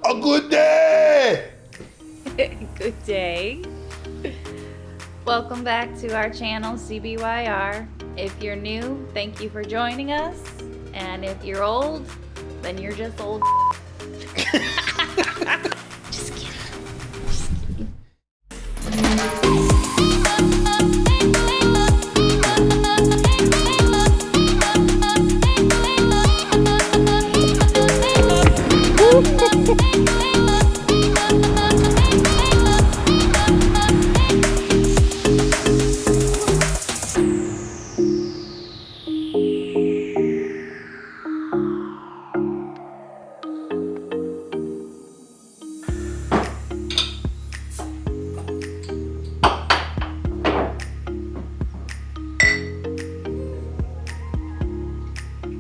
A good day! Good day. Welcome back to our channel, CBYR. If you're new, thank you for joining us. And if you're old, then you're just old. Just kidding.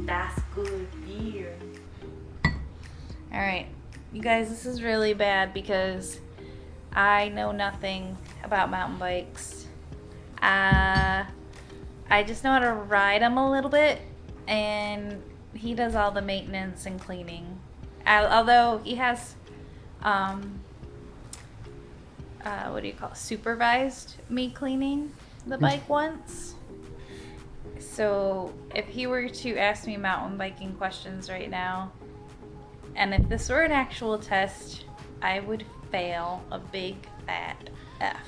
That's good beer. Alright, you guys, this is really bad because I know nothing about mountain bikes. I just know how to ride them a little bit, and he does all the maintenance and cleaning. Although he has, what do you call it? Supervised me cleaning the bike once. So if he were to ask me mountain biking questions right now, and if this were an actual test, I would fail a big fat F.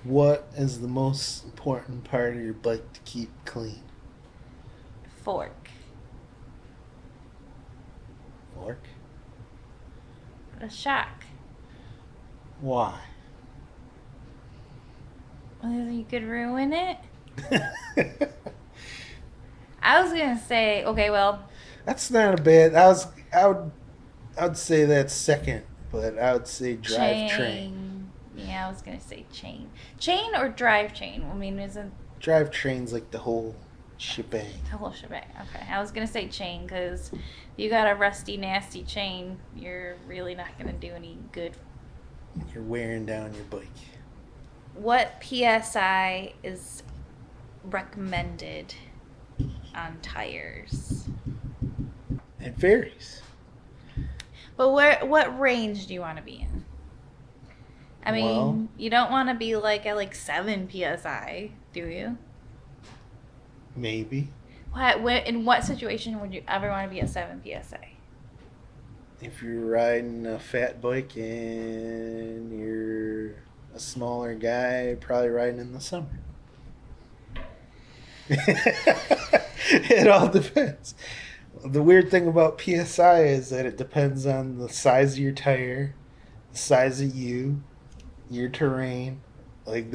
What is the most important part of your bike to keep clean? Fork. Fork? The shock. Why? Well, you could ruin it. I was gonna say, okay, well, That's not a bad. I'd say that's second, but I would say drivetrain. chain. Yeah, I was gonna say chain. Chain or drive chain? I mean, isn't Drivetrain's like the whole shebang. the whole shebang? Okay, I was gonna say chain because you got a rusty, nasty chain, you're really not gonna do any good. You're wearing down your bike. What PSI is recommended on tires? It varies. But what range do you want to be in? I mean, Well, you don't want to be like at like 7 psi, do you? maybe. In what situation would you ever want to be at 7 psi? If you're riding a fat bike and you're a smaller guy, probably riding in the summer. It all depends. The weird thing about PSI is that it depends on the size of your tire, the size of you, your terrain. Like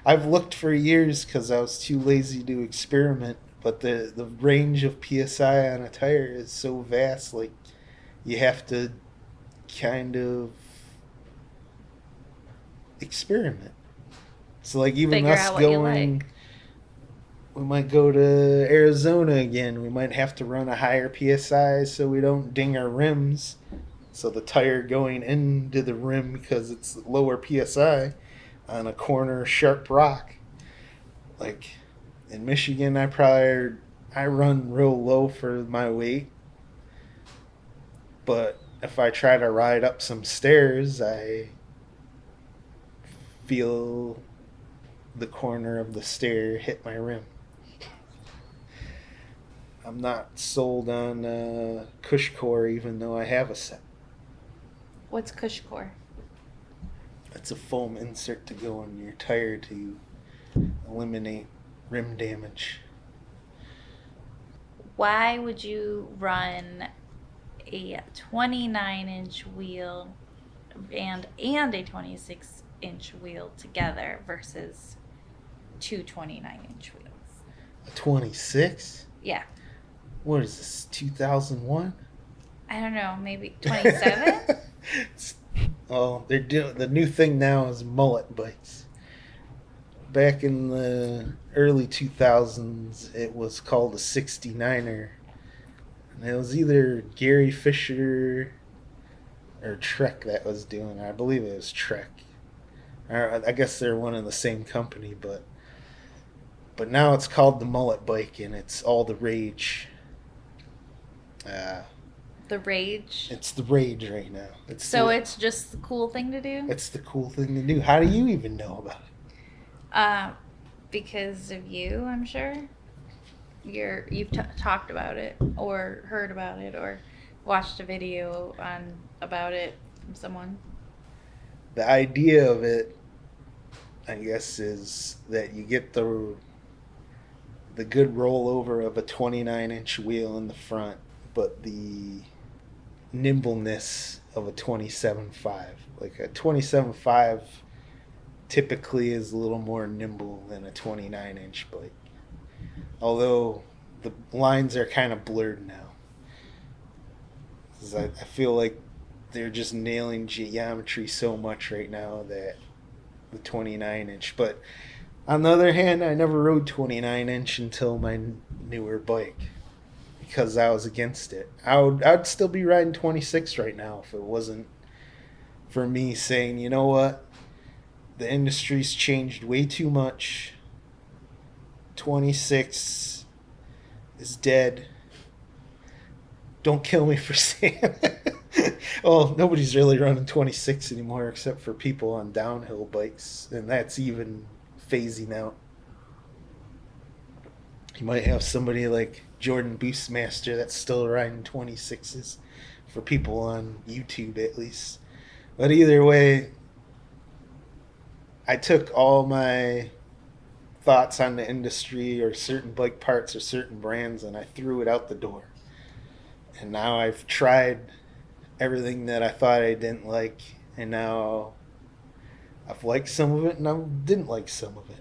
I've looked for years because I was too lazy to experiment. But the range of PSI on a tire is so vast. Like you have to kind of experiment. So like even Figure us out what you going, like. we might go to Arizona again. We might have to run a higher PSI so we don't ding our rims. So the tire going into the rim because it's lower PSI on a corner sharp rock. Like in Michigan, I run real low for my weight. But if I try to ride up some stairs, I feel the corner of the stair hit my rim. I'm not sold on Cushcore, even though I have a set. What's Cushcore? It's a foam insert to go on your tire to eliminate rim damage. Why would you run a 29-inch wheel and a 26-inch wheel together versus two 29-inch wheels? A 26? Yeah. What is this, 2001? I don't know, maybe 27? Oh, they're doing the new thing now is mullet bikes. Back in the early 2000s, it was called a 69er. And it was either Gary Fisher or Trek that was doing it. I believe it was Trek. I guess they're one and the same company, but now it's called the mullet bike, and it's all the rage. The rage. It's the rage right now. It's just the cool thing to do? It's the cool thing to do. How do you even know about it? Because of you, I'm sure. You've talked about it, or heard about it, or watched a video about it from someone. The idea of it, I guess, is that you get the good rollover of a 29-inch wheel in the front, but the nimbleness of a 27.5. Like a 27.5 typically is a little more nimble than a 29-inch bike. Although the lines are kind of blurred now. 'Cause I feel like they're just nailing geometry so much right now that the 29-inch. But on the other hand, I never rode 29-inch until my newer bike because I was against it. I'd still be riding 26 right now if it wasn't for me saying, you know what, the industry's changed way too much. 26 is dead. Don't kill me for saying it. Well, nobody's really running 26 anymore except for people on downhill bikes, and that's even phasing out. You might have somebody like Jordan Boostmaster that's still riding 26s for people on YouTube at least. But either way, I took all my thoughts on the industry or certain bike parts or certain brands and I threw it out the door. And now I've tried everything that I thought I didn't like, and now I've liked some of it and I didn't like some of it.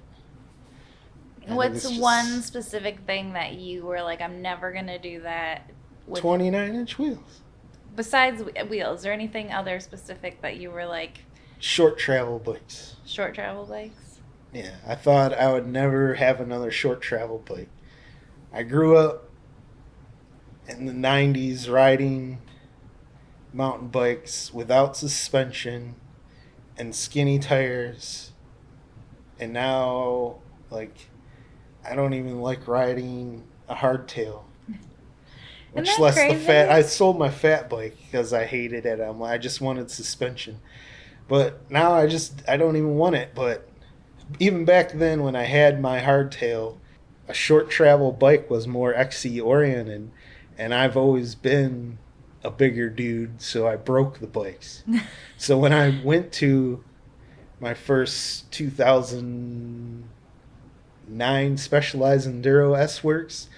What's one specific thing that you were like, I'm never going to do that? 29-inch wheels. Besides wheels, is there anything other specific that you were like? Short travel bikes. Short travel bikes? Yeah, I thought I would never have another short travel bike. I grew up in the 90s riding mountain bikes without suspension and skinny tires. And now, like, I don't even like riding a hardtail. Much less crazy? the fat. I sold my fat bike because I hated it. I just wanted suspension. But now I don't even want it. But even back then when I had my hardtail, a short travel bike was more XC oriented. And I've always been a bigger dude, so I broke the bikes. So when I went to my first 2009 Specialized Enduro S-Works,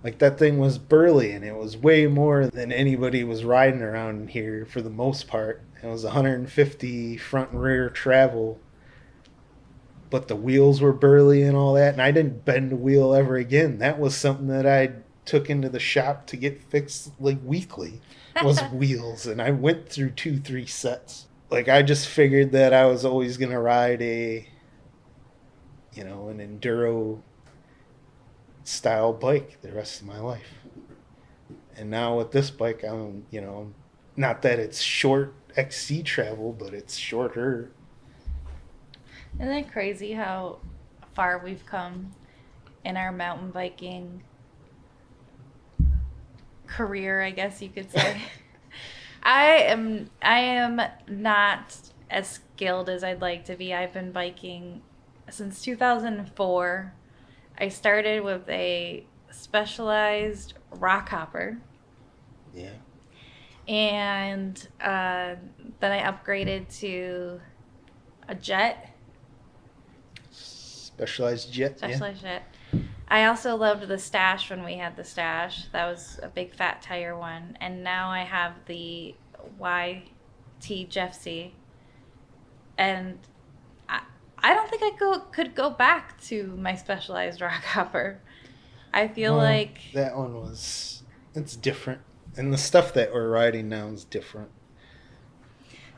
like that thing was burly and it was way more than anybody was riding around here for the most part. It was 150 front and rear travel, but the wheels were burly and all that, and I didn't bend a wheel ever again. That was something that I took into the shop to get fixed like weekly, was wheels, and I went through 2-3 sets. Like I just figured that I was always gonna ride an enduro style bike the rest of my life. And now with this bike, I'm, not that it's short XC travel, but it's shorter. Isn't it crazy how far we've come in our mountain biking career, I guess you could say? I am not as skilled as I'd like to be. I've been biking since 2004. I started with a Specialized rock hopper. Yeah. And then I upgraded to a jet. Specialized jet. Jet. I also loved the Stash when we had the Stash. That was a big fat tire one. And now I have the YT Jeffsy. And I don't think I could go back to my Specialized rock hopper. I feel like that one it's different. And the stuff that we're riding now is different.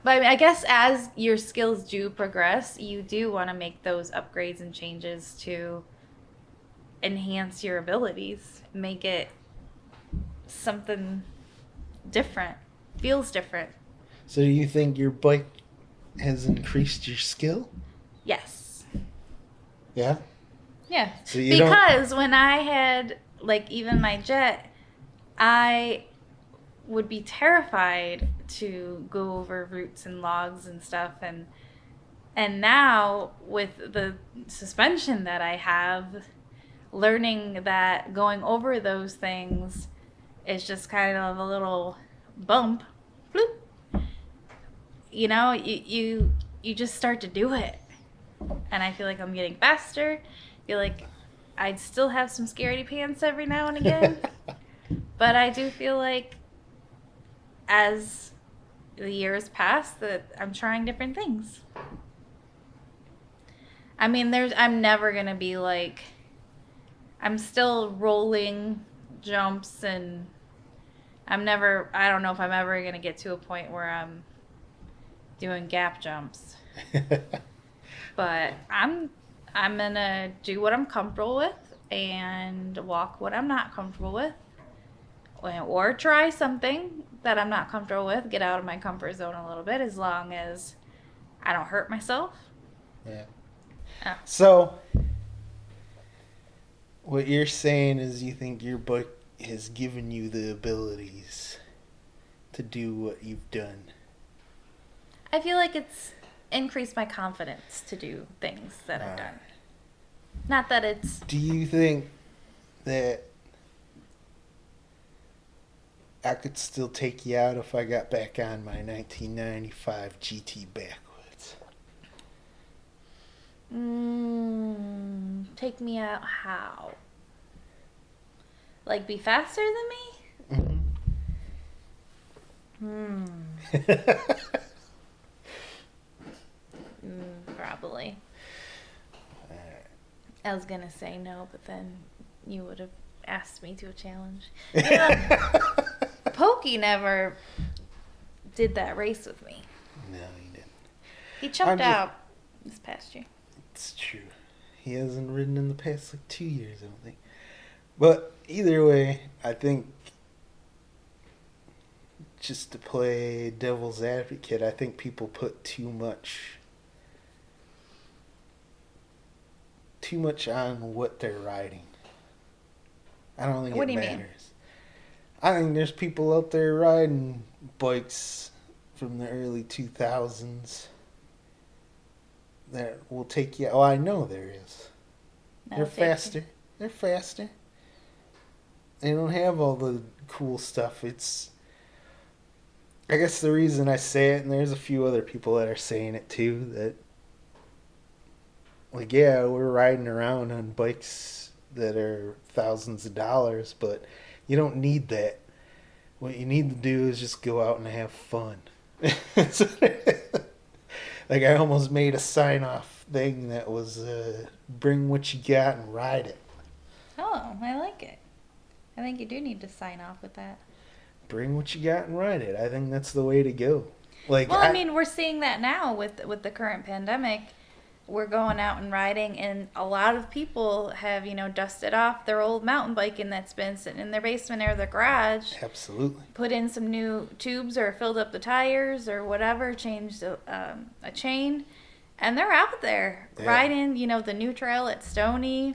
But I mean, I guess as your skills do progress, you do want to make those upgrades and changes to enhance your abilities, make it something different, feels different. So do you think your bike has increased your skill? Yes. Yeah? Yeah. So you because when I had, like, even my jet, I would be terrified to go over roots and logs and stuff, and now with the suspension that I have, learning that going over those things is just kind of a little bump, bloop. You just start to do it, and I feel like I'm getting faster. I feel like I'd still have some scaredy pants every now and again, but I do feel like as the years pass that I'm trying different things. I mean, I'm never gonna be like, I'm still rolling jumps, and I don't know if I'm ever gonna get to a point where I'm doing gap jumps. But I'm gonna do what I'm comfortable with and walk what I'm not comfortable with, or try something that I'm not comfortable with, get out of my comfort zone a little bit, as long as I don't hurt myself. Yeah. Oh. So, what you're saying is you think your book has given you the abilities to do what you've done. I feel like it's increased my confidence to do things that I've done. Not that it's... Do you think that I could still take you out if I got back on my 1995 GT backwards? Take me out how? Like, be faster than me? Probably. I was gonna say no, but then you would have asked me to a challenge. Pokey never did that race with me. No, he didn't. He jumped out this past year. It's true. He hasn't ridden in the past 2 years, I don't think. But either way, I think, just to play devil's advocate, I think people put too much on what they're riding. I don't think What it do you matters. mean? I think there's people out there riding bikes from the early 2000s that will take you. Oh, I know there is. They're faster. They're faster. They don't have all the cool stuff. It's, I guess the reason I say it, and there's a few other people that are saying it too, that, like, yeah, we're riding around on bikes that are thousands of dollars, but you don't need that. What you need to do is just go out and have fun. Like, I almost made a sign-off thing that was, bring what you got and ride it. Oh, I like it. I think you do need to sign off with that. Bring what you got and ride it. I think that's the way to go. Like, well, I mean, we're seeing that now with the current pandemic. We're going out and riding, and a lot of people have, dusted off their old mountain biking that's been sitting in their basement or their garage. Absolutely. Put in some new tubes or filled up the tires or whatever, changed a chain, and they're out there riding, the new trail at Stony,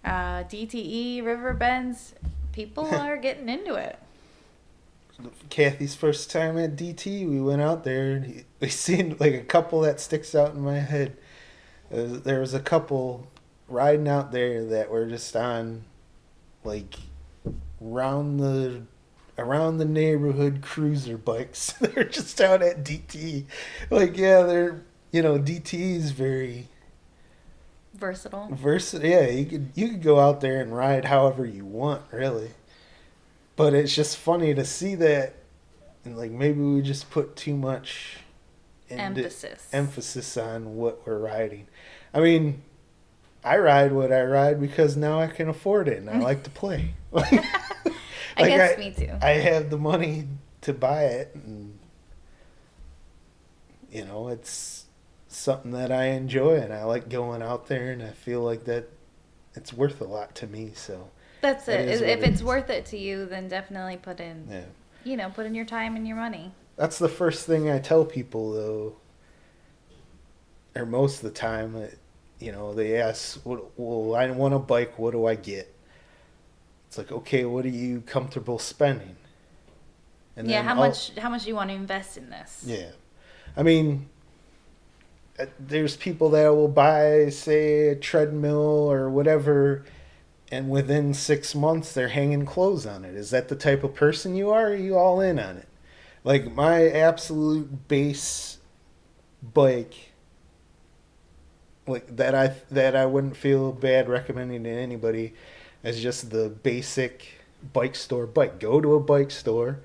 DTE, River Bends. People are getting into it. Kathy's first time at DT, we went out there, and we seen like a couple that sticks out in my head. There was a couple riding out there that were just on, like, around the neighborhood cruiser bikes. They're just out at DT. Like, yeah, they're, DT is very versatile. Yeah, you could go out there and ride however you want, really. But it's just funny to see that, and like, maybe we just put too much emphasis on what we're riding. I mean, I ride what I ride because now I can afford it and I like to play. I guess me too. I have the money to buy it, and it's something that I enjoy, and I like going out there, and I feel like that it's worth a lot to me. So that's it. If it's worth it to you, then definitely put in put in your time and your money. That's the first thing I tell people, though, or most of the time. They ask, well, I want a bike, what do I get? It's like, okay, what are you comfortable spending? And Yeah, then how much do you want to invest in this? yeah, I mean, there's people that will buy, say, a treadmill or whatever, and within 6 months they're hanging clothes on it. Is that the type of person you are? Or are you all in on it? Like my absolute base bike, like that I wouldn't feel bad recommending to anybody, as just the basic bike store bike. Go to a bike store,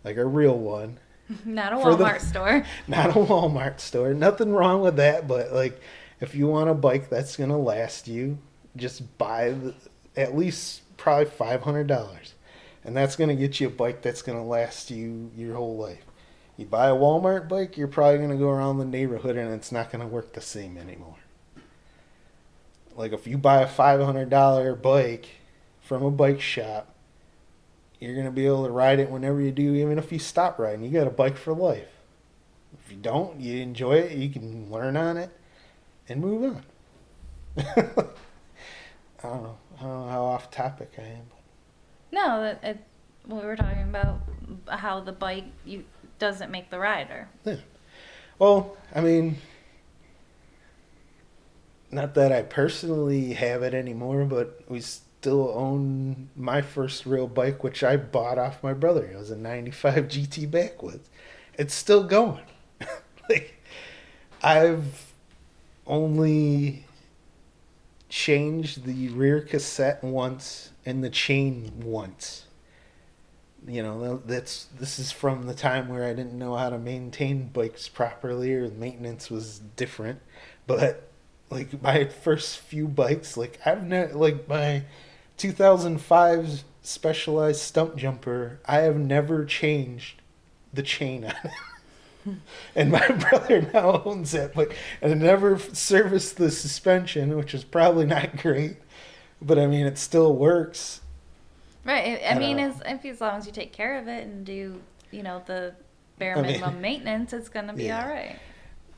like a real one, Not a for the Walmart store. not a Walmart store. Nothing wrong with that, but like if you want a bike that's gonna last you, just buy at least probably $500, and that's gonna get you a bike that's gonna last you your whole life. You buy a Walmart bike, you're probably gonna go around the neighborhood and it's not gonna work the same anymore. Like if you buy a $500 bike from a bike shop, you're gonna be able to ride it whenever you do, even if you stop riding. You got a bike for life. If you don't, you enjoy it, you can learn on it and move on. I don't know how off topic I am. No, we were talking about how the bike doesn't make the rider. Yeah. Well, I mean, not that I personally have it anymore, but we still own my first real bike, which I bought off my brother. It was a 95 GT Backwoods. It's still going. Like, I've only changed the rear cassette once and the chain once. You know, this is from the time where I didn't know how to maintain bikes properly, or the maintenance was different. But like my first few bikes, like I've never, like my 2005 Specialized Stump Jumper, I have never changed the chain on it. And my brother now owns it, but I never serviced the suspension, which is probably not great. But I mean, it still works. Right. I I mean, don't know. as long as you take care of it and do, the bare I mean, minimum maintenance, it's gonna be yeah. all right.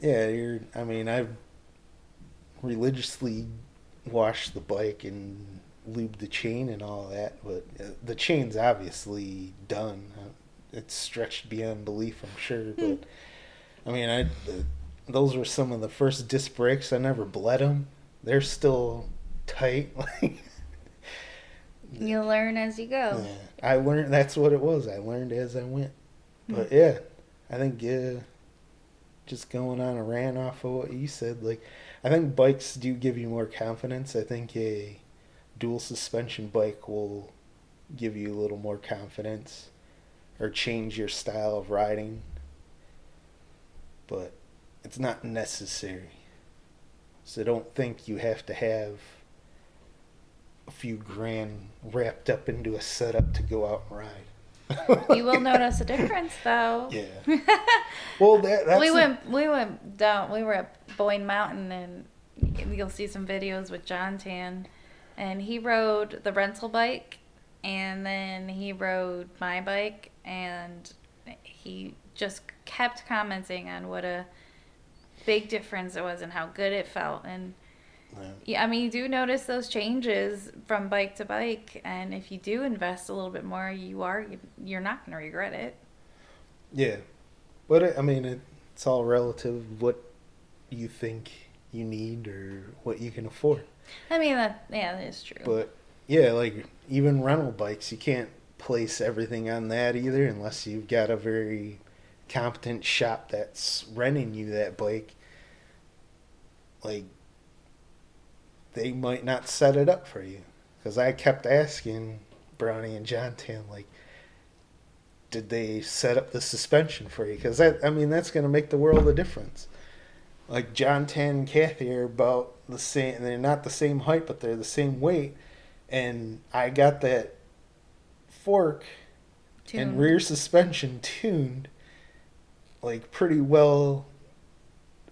Yeah, I mean, I've religiously washed the bike and lubed the chain and all that, but the chain's obviously done. It's stretched beyond belief, I'm sure. But I mean, those were some of the first disc brakes. I never bled them. They're still tight. Like, You learn as you go. yeah, I learned. That's what it was. I learned as I went. But yeah, I think just going on a rant off of what you said, like I think bikes do give you more confidence. I think a dual suspension bike will give you a little more confidence or change your style of riding, but it's not necessary. So don't think you have to have a few grand wrapped up into a setup to go out and ride. You will notice a difference, though. Yeah. Well, that's we went down. We were at Boyne Mountain, and you'll see some videos with John Tan, and he rode the rental bike, and then he rode my bike, and he just kept commenting on what a big difference it was and how good it felt. And yeah, I mean, you do notice those changes from bike to bike, and if you do invest a little bit more, you're not going to regret it. Yeah, but I mean, it's all relative what you think you need or what you can afford. I mean, that is true. But yeah, like even rental bikes, you can't place everything on that either unless you've got a very competent shop that's renting you that bike. Like, they might not set it up for you. Because I kept asking Brownie and John Tan, like, did they set up the suspension for you? Because that's going to make the world of difference. Like, John Tan and Kathy are about the same. They're not the same height, but they're the same weight. And I got that fork and rear suspension tuned, like, pretty well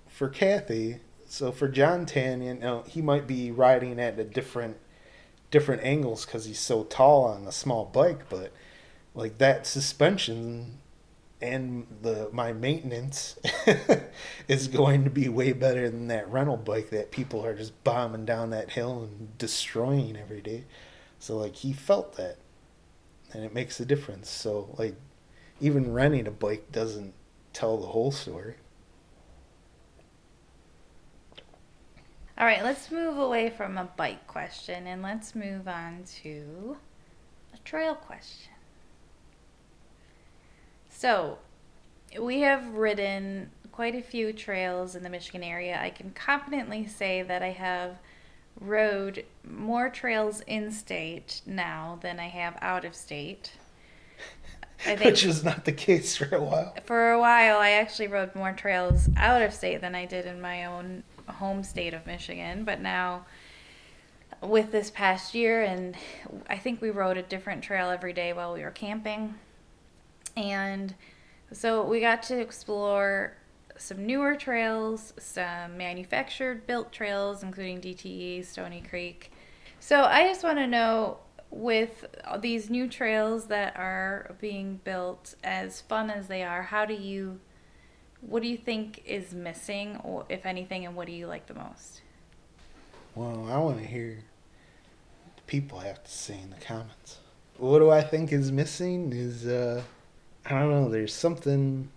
for Kathy. So for John Tan, he might be riding at a different angles because he's so tall on a small bike, but like that suspension and my maintenance is going to be way better than that rental bike that people are just bombing down that hill and destroying every day. So like he felt that, and it makes a difference. So like even renting a bike doesn't tell the whole story. All right, let's move away from a bike question and let's move on to a trail question. So, we have ridden quite a few trails in the Michigan area. I can confidently say that I have rode more trails in state now than I have out of state. I think Which was not the case for a while. for a while I actually rode more trails out of state than I did in my own home state of Michigan, but now with this past year, and I think we rode a different trail every day while we were camping. And so we got to explore some newer trails, some manufactured built trails, including DTE, Stony Creek. So I just want to know, with these new trails that are being built, as fun as they are, what do you think is missing, or if anything, and what do you like the most? Well, I want to hear what the people have to say in the comments. What do I think is missing is, I don't know, there's something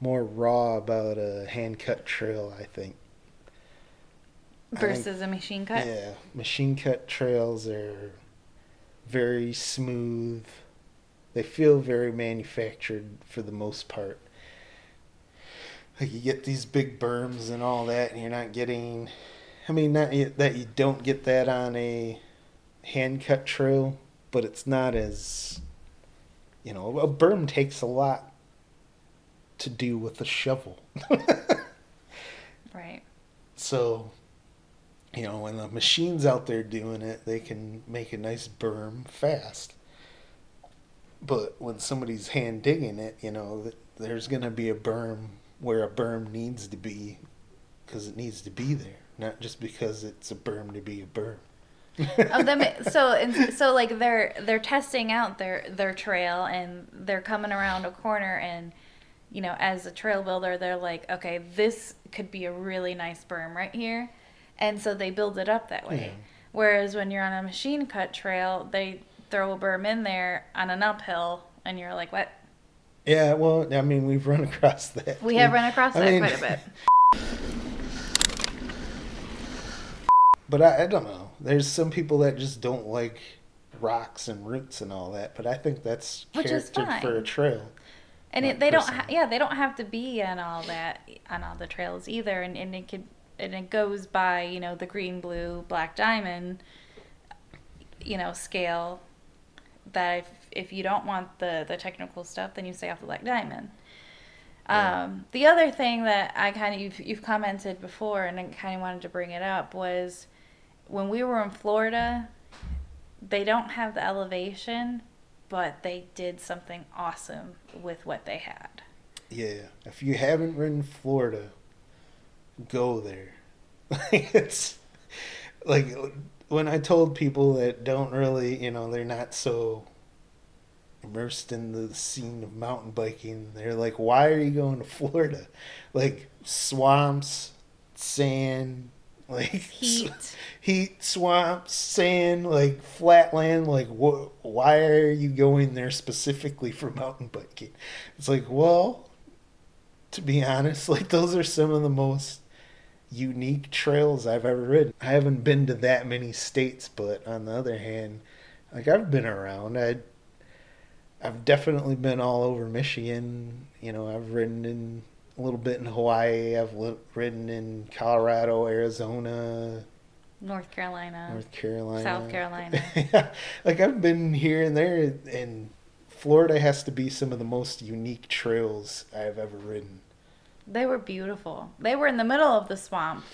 more raw about a hand-cut trail, I think. Versus a machine cut? Yeah, machine-cut trails are very smooth. They feel very manufactured for the most part. Like, you get these big berms and all that, and you're not getting... I mean, not that you don't get that on a hand-cut trail, but it's not as... You know, a berm takes a lot to do with a shovel. Right. So, you know, when the machine's out there doing it, they can make a nice berm fast. But when somebody's hand digging it, you know, there's going to be a berm where a berm needs to be, because it needs to be there, not just because it's a berm to be a berm. So like they're testing out their trail, and they're coming around a corner, and you know, as a trail builder, they're like, okay, this could be a really nice berm right here, and so they build it up that way. Yeah. Whereas when you're on a machine cut trail, they throw a berm in there on an uphill, and you're like, what? Yeah, well, I mean, we've run across that. We have run across that quite a bit. But I don't know. There's some people that just don't like rocks and roots and all that, but I think that's Which is charactered fine. for a trail. And Not they don't, personal. they don't have to be on all the trails either. And it goes by, you know, the green, blue, black diamond, you know, scale. That if you don't want the technical stuff, then you stay off the black diamond. Yeah. The other thing that I kind of you've commented before, and I kind of wanted to bring it up, was when we were in Florida, they don't have the elevation, but they did something awesome with what they had. Yeah, if you haven't ridden Florida, go there. It's like when I told people that don't really, you know, they're not so immersed in the scene of mountain biking, they're like, why are you going to Florida? Like swamps, sand, like heat, swamps, sand, like flatland. Like, why are you going there specifically for mountain biking? It's like, well, to be honest, like those are some of the most unique trails I've ever ridden. I haven't been to that many states, but on the other hand, like I've been around. I've definitely been all over Michigan. You know, I've ridden in a little bit in Hawaii. I've ridden in Colorado, Arizona, North Carolina, North Carolina, South Carolina. Yeah, like I've been here and there, and Florida has to be some of the most unique trails I've ever ridden. They were beautiful. They were in the middle of the swamp,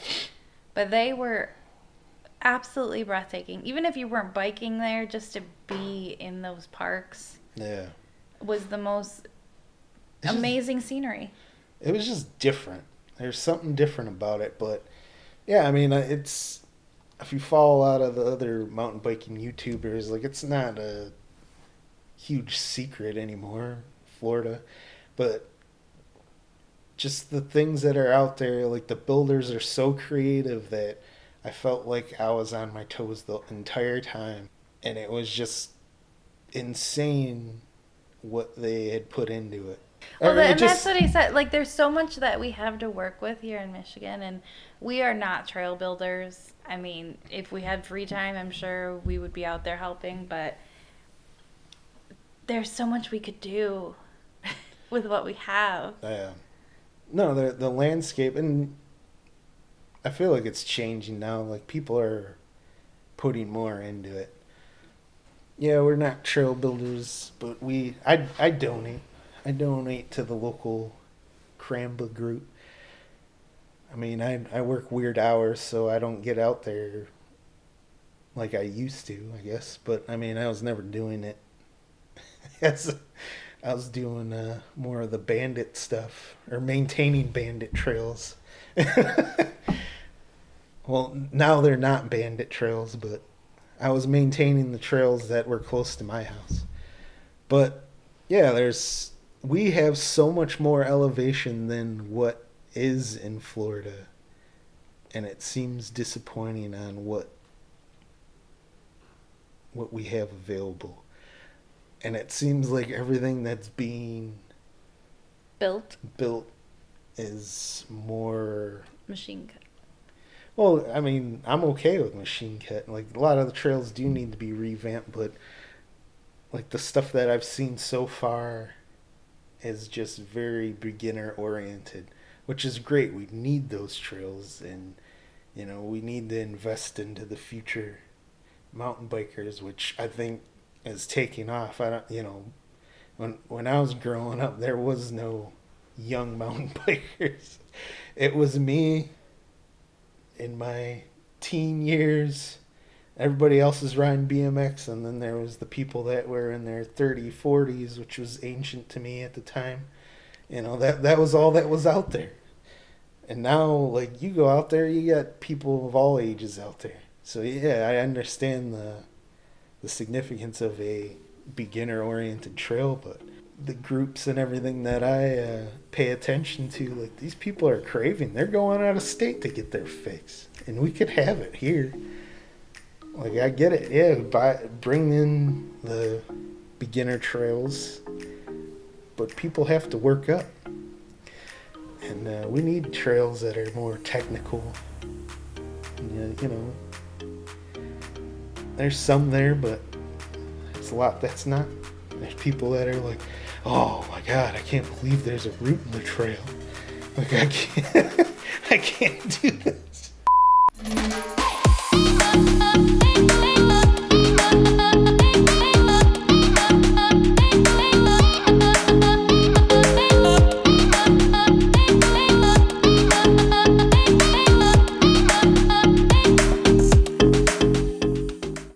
but they were absolutely breathtaking. Even if you weren't biking there, just to be in those parks, Yeah, was the most It's amazing scenery. it was just different. There's something different about it, but yeah, I mean, it's if you follow a lot of the other mountain biking YouTubers, like it's not a huge secret anymore, Florida, but just the things that are out there, like the builders are so creative that I felt like I was on my toes the entire time, and it was just insane what they had put into it. Well, Or it and just- that's what he said. Like, there's so much that we have to work with here in Michigan, and we are not trail builders. I mean, if we had free time, I'm sure we would be out there helping, but there's so much we could do with what we have. No, the landscape, and I feel like it's changing now. Like, people are putting more into it. Yeah, we're not trail builders, but I donate. I donate to the local Cramba group. I mean, I work weird hours, so I don't get out there like I used to, I guess. But, I mean, I was never doing it. I was doing more of the bandit stuff, or maintaining bandit trails. Well, now they're not bandit trails, but I was maintaining the trails that were close to my house. But, yeah, we have so much more elevation than what is in Florida, and it seems disappointing on what we have available. And it seems like everything that's being Built is more machine cut. well, I mean, I'm okay with machine cut. Like, a lot of the trails do need to be revamped, but like the stuff that I've seen so far is just very beginner oriented, which is great. We need those trails, and we need to invest into the future mountain bikers, which I think is taking off. I don't, when I was growing up, there was no young mountain bikers. It was me in my teen years. Everybody else is riding BMX, and then there was the people that were in their 30s, 40s, which was ancient to me at the time. That was all that was out there. And now, like, you go out there, you got people of all ages out there. So yeah, I understand the significance of a beginner-oriented trail, but the groups and everything that I pay attention to, like, these people are craving. They're going out of state to get their fix, and we could have it here. Like, I get it. Yeah, bring in the beginner trails, but people have to work up. And we need trails that are more technical. There's some there, but it's a lot that's not. There's people that are like, oh my God, I can't believe there's a root in the trail. Like, I can't do that.